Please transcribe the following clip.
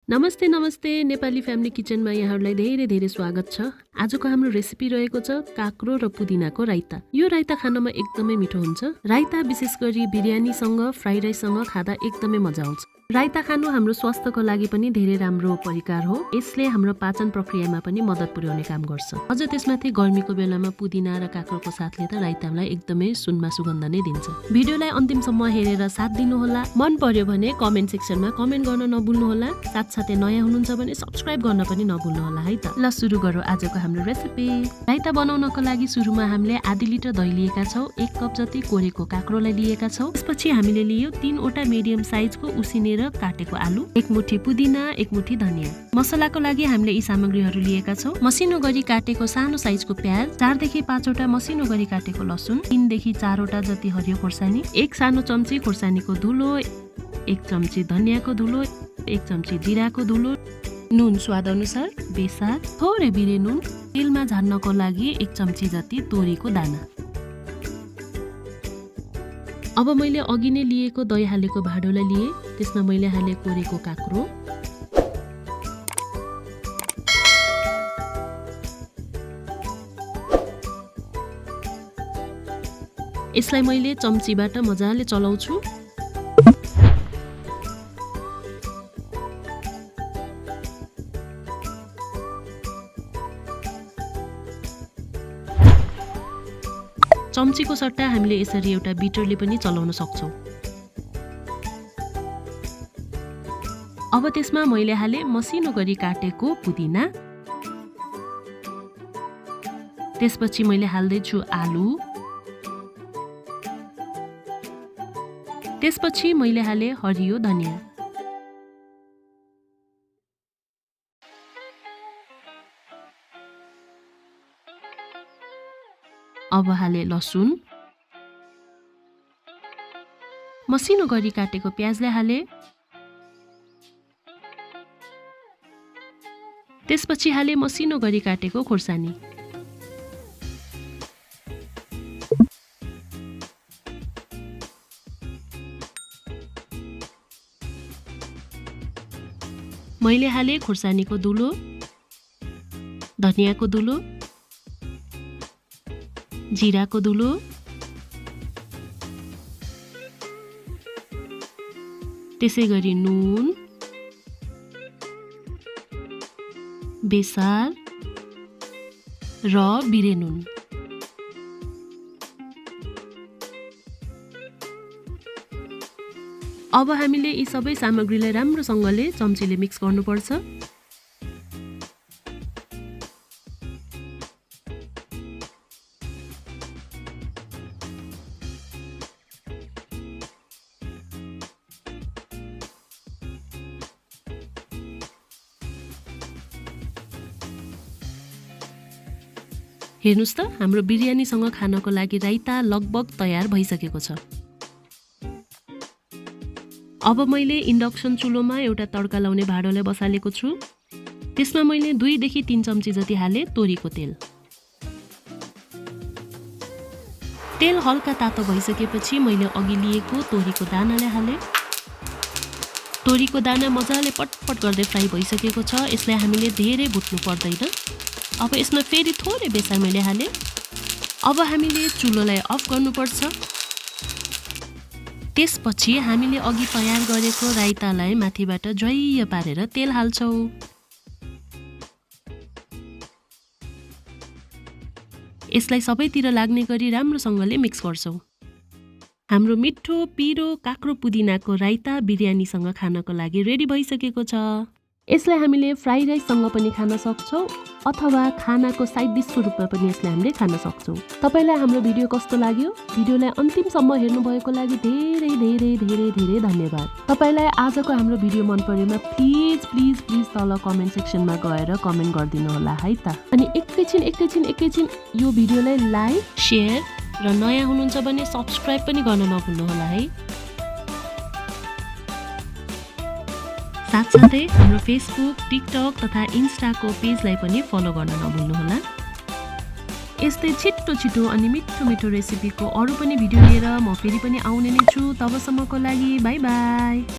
नमस्ते नमस्ते नेपाली फ्यामिली किचनमा यहाँहरूलाई धेरै धेरै स्वागत छ। आजको हाम्रो रेसिपी रहेको छ काक्रो र पुदिनाको राइता। यो राइता खानमा एकदमै मिठो हुन्छ। राइता विशेष गरी बिरयानीसँग फ्राइड राइससँग खाँदा एकदमै मजा आउँछ। राइता खानु हाम्रो स्वास्थ्यको लागि पनि धेरै राम्रो परिकार हो। यसले हाम्रो पाचन प्रक्रियामा पनि मद्दत पुर्याउने काम गर्छ। अझ त्यसमाथि गर्मीको बेलामा पुदिना र काक्रोको साथले त राइतालाई एकदमै सुनमा सुगन्ध नै दिन्छ। भिडियोलाई अन्तिमसम्म हेरेर साथ दिनुहोला। मन पर्यो भने कमेन्ट सेक्सनमा कमेन्ट गर्न नभुल्नुहोला। साथसाथै नयाँ हुनुहुन्छ भने सब्स्क्राइब गर्न पनि नभुल्नुहोला है त। ल सुरु गरौँ आजको हाम्रो रेसिपी। राइता बनाउनको लागि सुरुमा हामीले आधी लिटर दही लिएका छौँ। 1 कप जति कोरेको काक्रोलाई लिएका छौँ। त्यसपछि हामीले लियो 3वटा मिडियम साइजको उसिनेर काटेको आलु, 1 मुठी पुदिना, 1 मुठी धनिया। मसलाको लागि हामीले यी सामग्रीहरू लिएका छौँ। मसिनो गरी काटेको सानो साइजको प्याज, 4 देखि 5 वटा मसिनो गरी काटेको लसुन, 3 देखि 4 वटा जति हरियो खोर्सानी, 1 सानो चम्ची खोर्सानीको धुलो, 1 चम्ची धनियाको धुलो, 1 चम्ची जिराको धुलो, नुन स्वाद अनुसार, बेसार, थोरै बिरे नुन, तेलमा झान्नको लागि 1 चम्ची जति तोरीको दाना। अब मैले अघि नै लिएको दही हालेको भाँडोलाई लिए। त्यसमा मैले हाले कोरेको काक्रो, यसलाई मैले चम्चीबाट मजाले चलाउँछु। चम्चीको सट्टा हामीले यसरी एउटा बिटरले पनि चलाउन सक्छौँ। अब त्यसमा मैले हाले मसिनो गरी काटेको पुदिना, त्यसपछि मैले हाल्दैछु आलु, त्यसपछि मैले हाले हरियो धनिया, अब हाले लसुन, मसिनो गरी काटेको प्याजलाई हाले, त्यसपछि हाले मसिनो गरी काटेको खोर्सानी, मैले हाले खोर्सानीको धुलो, धनियाको धुलो, जिराको धुलो, त्यसै गरी नुन, बेसार र बिरे नुन। अब हामीले यी सबै सामग्रीलाई राम्रोसँगले चम्चीले मिक्स गर्नुपर्छ। हेर्नुस् त हाम्रो बिरयानीसँग खानको लागि राइता लगभग तयार भइसकेको छ। अब मैले इन्डक्सन चुलोमा एउटा तड्का लाउने भाँडोलाई बसालेको छु। त्यसमा मैले 2 देखि 3 चम्ची जति हाले तोरीको तेल। तेल हल्का तातो भइसकेपछि मैले अघि लिएको तोरीको दानालाई हाले। तोरीको दाना मजाले पटपट गर्दै फ्राई भइसकेको छ। यसलाई हामीले धेरै भुट्नु पर्दैन। अब यसमा फेरि थोरै बेसार मैले हाले। अब हामीले चुलोलाई अफ गर्नुपर्छ। त्यसपछि हामीले अघि तयार गरेको राइतालाई माथिबाट ज्वाइय पारेर तेल हाल्छौँ। यसलाई सबैतिर लाग्ने गरी राम्रोसँगले मिक्स गर्छौँ। हाम्रो मिठो पिरो काक्रो पुदिनाको राइता बिरयानीसँग खानको लागि रेडी भइसकेको छ। यसलाई हामीले फ्राइड राइससँग पनि खान सक्छौँ अथवा खानाको साइड डिसको रूपमा पनि यसलाई हामीले खान सक्छौँ। तपाईलाई हाम्रो भिडियो कस्तो लाग्यो? भिडियोलाई अन्तिमसम्म हेर्नुभएको लागि धेरै धेरै धेरै धेरै धन्यवाद। तपाईलाई आजको हाम्रो भिडियो मन परेमा प्लिज प्लिज प्लिज तल कमेन्ट सेक्सनमा गएर कमेन्ट गरिदिनु होला है त। अनि एकैछिन यो भिडियोलाई लाइक, शेयर र नयाँ हुनुहुन्छ भने सब्स्क्राइब पनि गर्न नभुल्नुहोला है। साथसाथै हाम्रो फेसबुक, टिकटक तथा इन्स्टाको पेजलाई पनि फलो गर्न नभुल्नुहोला। यस्तै छिटो छिटो अनि मिठो मिठो रेसिपीको अरू पनि भिडियो लिएर म फेरि पनि आउने नै छु। तबसम्मको लागि बाई बाई।